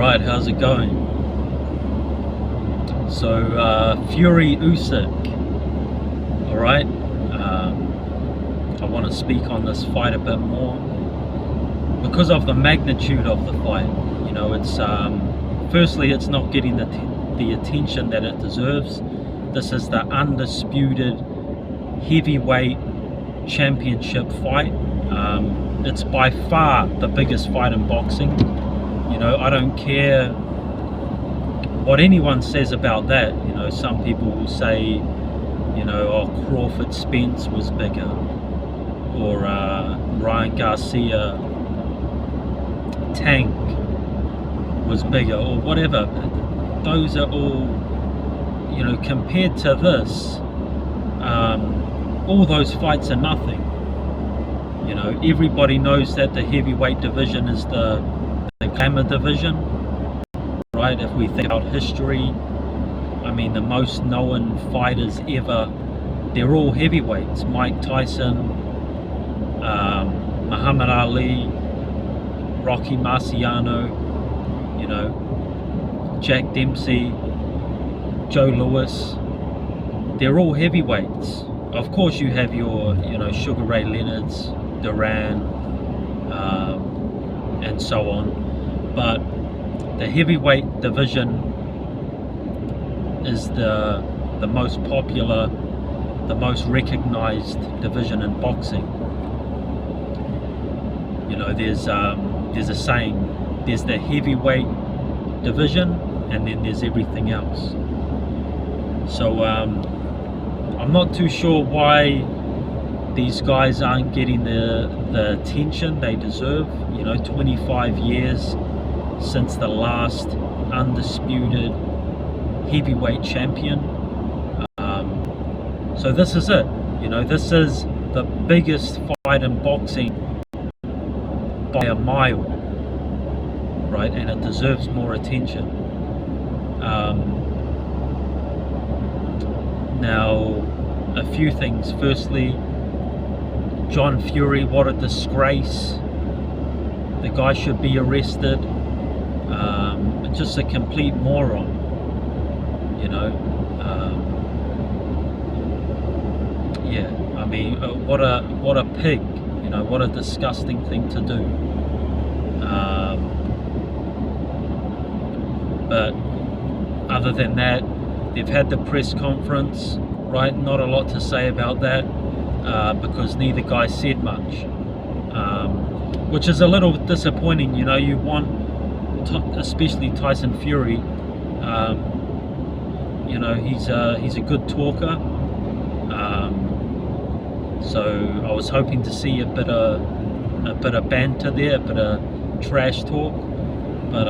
Alright, how's it going? So, Fury Usyk. Alright, I want to speak on this fight a bit more because of the magnitude of the fight. You know, it's firstly, it's not getting the attention that it deserves. This is the undisputed heavyweight championship fight. It's by far the biggest fight in boxing. You know, I don't care what anyone says about that. You know, some people will say, you know, oh, Crawford Spence was bigger, or Ryan Garcia Tank was bigger, or whatever. Those are all, you know, compared to this, all those fights are nothing. You know, everybody knows that the heavyweight division is the glamour division, right? If we think about history, I mean, the most known fighters ever, they're all heavyweights. Mike Tyson, Muhammad Ali, Rocky Marciano, you know, Jack Dempsey, Joe Louis, they're all heavyweights. Of course you have your, you know, Sugar Ray Leonards, Duran, and so on. But the heavyweight division is the most popular, the most recognized division in boxing. You know, there's a saying, there's the heavyweight division and then there's everything else. So I'm not too sure why these guys aren't getting the attention they deserve. You know, 25 years since the last undisputed heavyweight champion. So this is it. You know, this is the biggest fight in boxing by a mile, right? And it deserves more attention. Now, a few things. Firstly, John Fury, what a disgrace. The guy should be arrested. Just a complete moron, you know. Yeah, I mean, what a pig, you know, what a disgusting thing to do. But other than that, they've had the press conference, right? Not a lot to say about that, because neither guy said much, which is a little disappointing. You know, you want, especially Tyson Fury, you know, he's a good talker, so I was hoping to see a bit of banter there, a bit of trash talk, but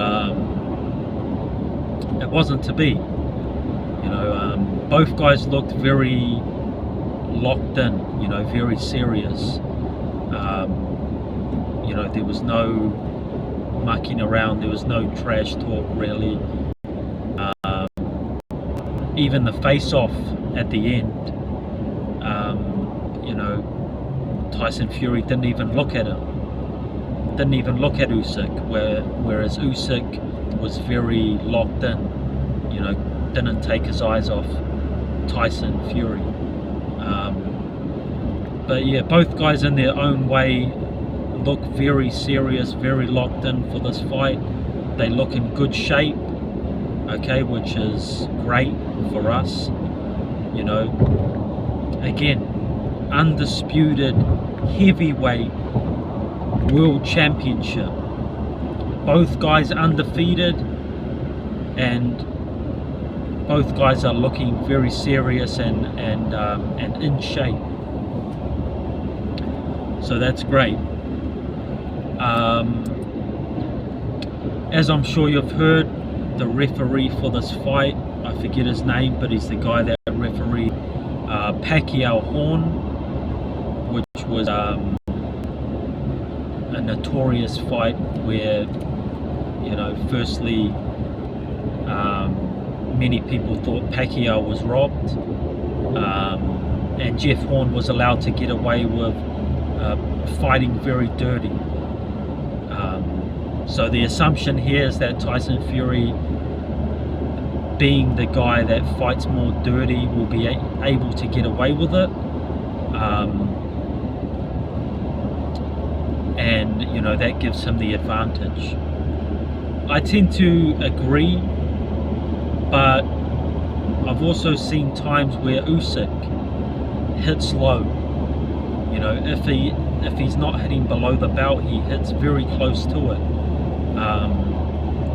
it wasn't to be. You know, both guys looked very locked in, you know, very serious. You know, there was no mucking around, there was no trash talk really. Even the face-off at the end, you know, Tyson Fury didn't even look at him, didn't even look at Usyk, whereas Usyk was very locked in, you know, didn't take his eyes off Tyson Fury. But yeah, both guys in their own way look very serious, very locked in for this fight. They look in good shape, okay, which is great for us. You know, again, undisputed heavyweight world championship. Both guys undefeated, and both guys are looking very serious and in shape. So that's great. As I'm sure you've heard, the referee for this fight, I forget his name, but he's the guy that refereed Pacquiao Horn, which was a notorious fight where, you know, firstly, many people thought Pacquiao was robbed, and Jeff Horn was allowed to get away with fighting very dirty. So the assumption here is that Tyson Fury, being the guy that fights more dirty, will be able to get away with it. And you know, that gives him the advantage. I tend to agree, but I've also seen times where Usyk hits low. You know, if he's not hitting below the belt, he hits very close to it.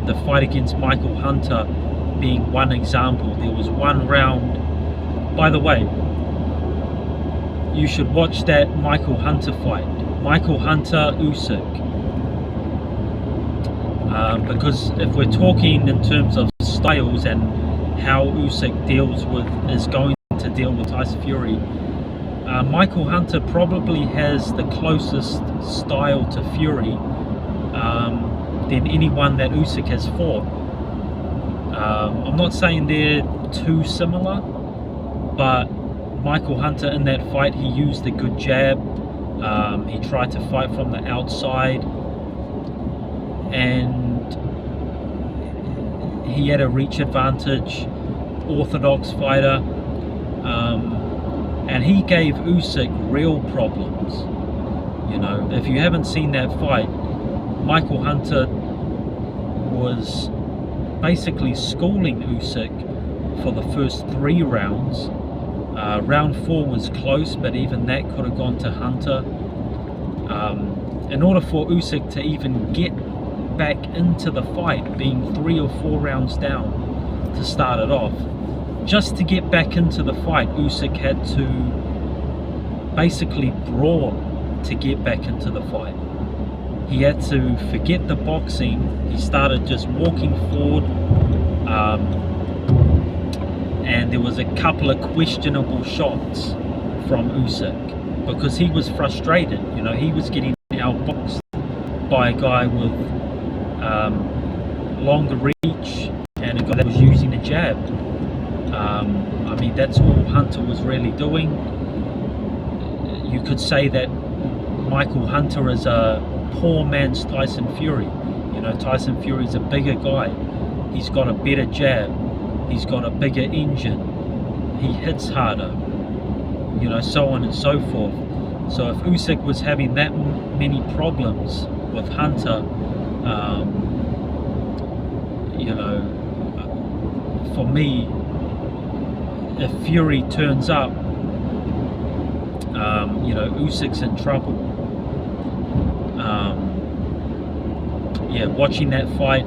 The fight against Michael Hunter being one example. There was one round, by the way, you should watch that Michael Hunter fight, Michael Hunter Usyk, because if we're talking in terms of styles and how Usyk is going to deal with Tyson Fury, Michael Hunter probably has the closest style to Fury than anyone that Usyk has fought. I'm not saying they're too similar, but Michael Hunter in that fight, he used a good jab. He tried to fight from the outside, and he had a reach advantage, orthodox fighter, and he gave Usyk real problems. You know, if you haven't seen that fight, Michael Hunter was basically schooling Usyk for the first 3 rounds. Round 4 was close, but even that could have gone to Hunter. In order for Usyk to even get back into the fight, being 3 or 4 rounds down to start it off, just to get back into the fight, Usyk had to basically brawl to get back into the fight. He had to forget the boxing. He started just walking forward, and there was a couple of questionable shots from Usyk because he was frustrated. You know, he was getting outboxed by a guy with longer reach and a guy that was using a jab. I mean, that's all Hunter was really doing. You could say that Michael Hunter is a poor man's Tyson Fury. You know, Tyson Fury's a bigger guy. He's got a better jab. He's got a bigger engine. He hits harder. You know, so on and so forth. So if Usyk was having that many problems with Hunter, you know, for me, if Fury turns up, you know, Usyk's in trouble. Yeah, watching that fight,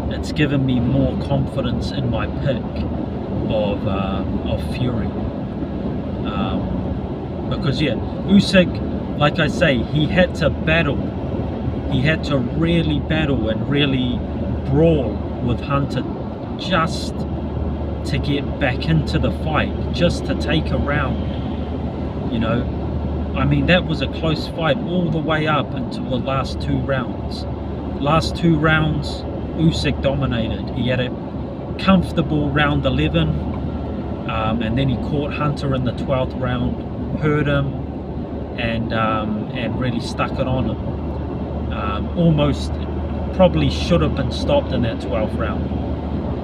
it's given me more confidence in my pick of Fury. Because yeah, Usyk, like I say, he had to battle. He had to really battle and really brawl with Hunter just to get back into the fight, just to take a round. You know, I mean, that was a close fight all the way up until the last 2 rounds. Last 2 rounds, Usyk dominated. He had a comfortable round 11, and then he caught Hunter in the 12th round, hurt him, and really stuck it on him. Almost probably should have been stopped in that 12th round.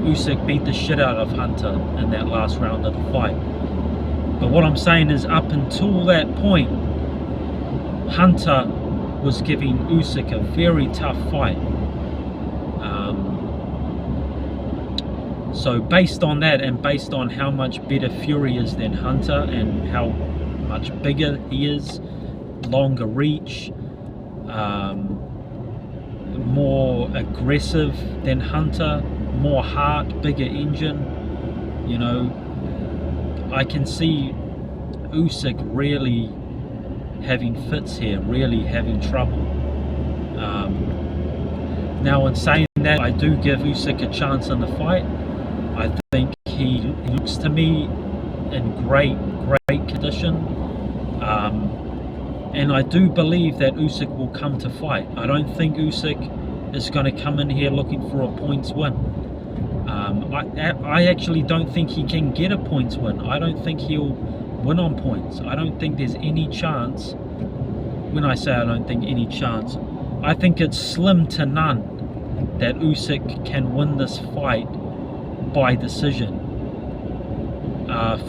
Usyk beat the shit out of Hunter in that last round of the fight. But what I'm saying is, up until that point, Hunter was giving Usyk a very tough fight. So based on that, and based on how much better Fury is than Hunter, and how much bigger he is, longer reach, more aggressive than Hunter, more heart, bigger engine, you know, I can see Usyk really having fits here, really having trouble. Now, in saying that, I do give Usyk a chance in the fight. I think he looks to me in great condition, and I do believe that Usyk will come to fight. I don't think Usyk is going to come in here looking for a points win. I actually don't think he can get a points win. I don't think he'll win on points. I don't think there's any chance. When I say I don't think any chance, I think it's slim to none that Usyk can win this fight by decision.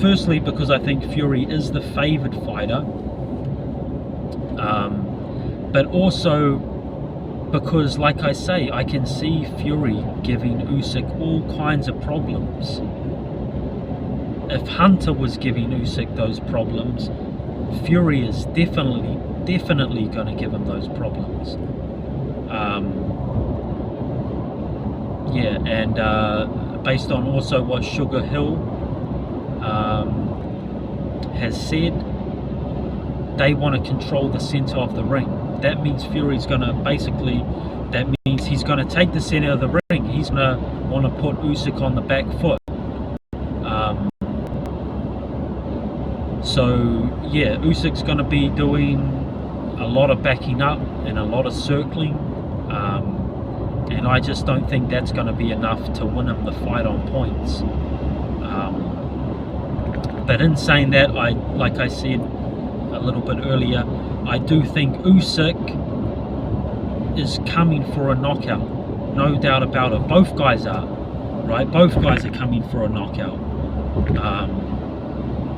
Firstly, because I think Fury is the favoured fighter, but also because, like I say, I can see Fury giving Usyk all kinds of problems. If Hunter was giving Usyk those problems, Fury is definitely going to give him those problems. Yeah, and based on also what Sugar Hill has said, they want to control the center of the ring. That means Fury's going to that means he's going to take the center of the ring. He's going to want to put Usyk on the back foot. So yeah, Usyk's going to be doing a lot of backing up and a lot of circling, and I just don't think that's going to be enough to win him the fight on points. But in saying that, like I said a little bit earlier, I do think Usyk is coming for a knockout, no doubt about it. Both guys are, right? Both guys are coming for a knockout.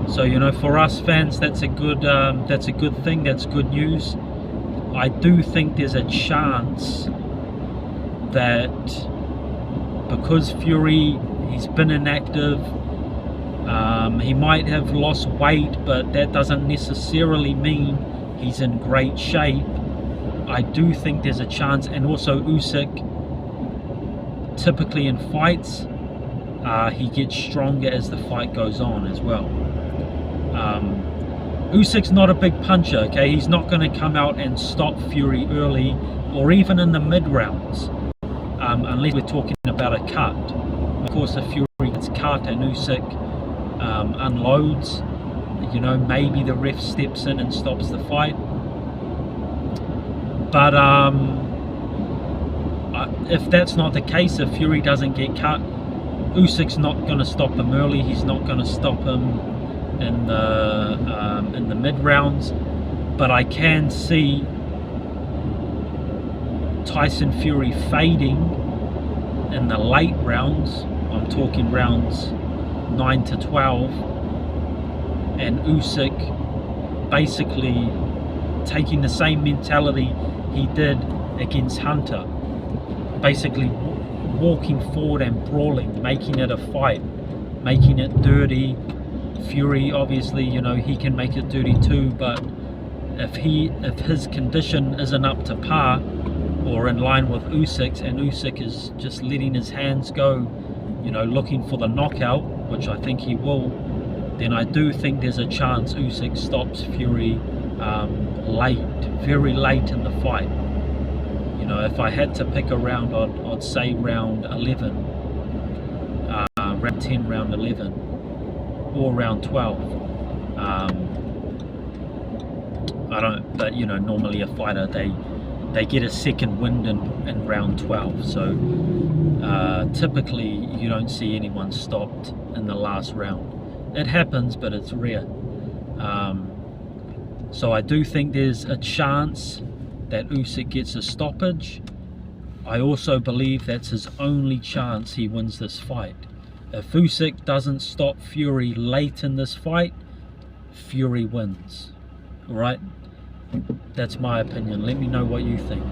So, you know, for us fans, that's a good thing. That's good news. I do think there's a chance that because Fury, he's been inactive, he might have lost weight, but that doesn't necessarily mean he's in great shape. I do think there's a chance, and also Usyk, typically in fights, he gets stronger as the fight goes on as well. Usyk's not a big puncher, okay? He's not going to come out and stop Fury early or even in the mid-rounds, unless we're talking about a cut. Of course, if Fury gets cut and Usyk unloads, you know, maybe the ref steps in and stops the fight. But if that's not the case, if Fury doesn't get cut, Usyk's not going to stop him early. He's not going to stop him in the mid rounds. But I can see Tyson Fury fading in the late rounds. I'm talking rounds 9 to 12, and Usyk basically taking the same mentality he did against Hunter, basically walking forward and brawling, making it a fight, making it dirty. Fury, obviously, you know, he can make it dirty too, but if his condition isn't up to par or in line with Usyk's, and Usyk is just letting his hands go, you know, looking for the knockout, which I think he will, then I do think there's a chance Usyk stops Fury very late in the fight. You know, if I had to pick a round, I'd say round 11, round 10, round 11, or round 12. I don't, but you know, normally a fighter, they get a second wind in round 12, so typically you don't see anyone stopped in the last round. It happens, but it's rare. So I do think there's a chance that Usyk gets a stoppage. I also believe that's his only chance he wins this fight. If Usyk doesn't stop Fury late in this fight, Fury wins. Alright? That's my opinion. Let me know what you think.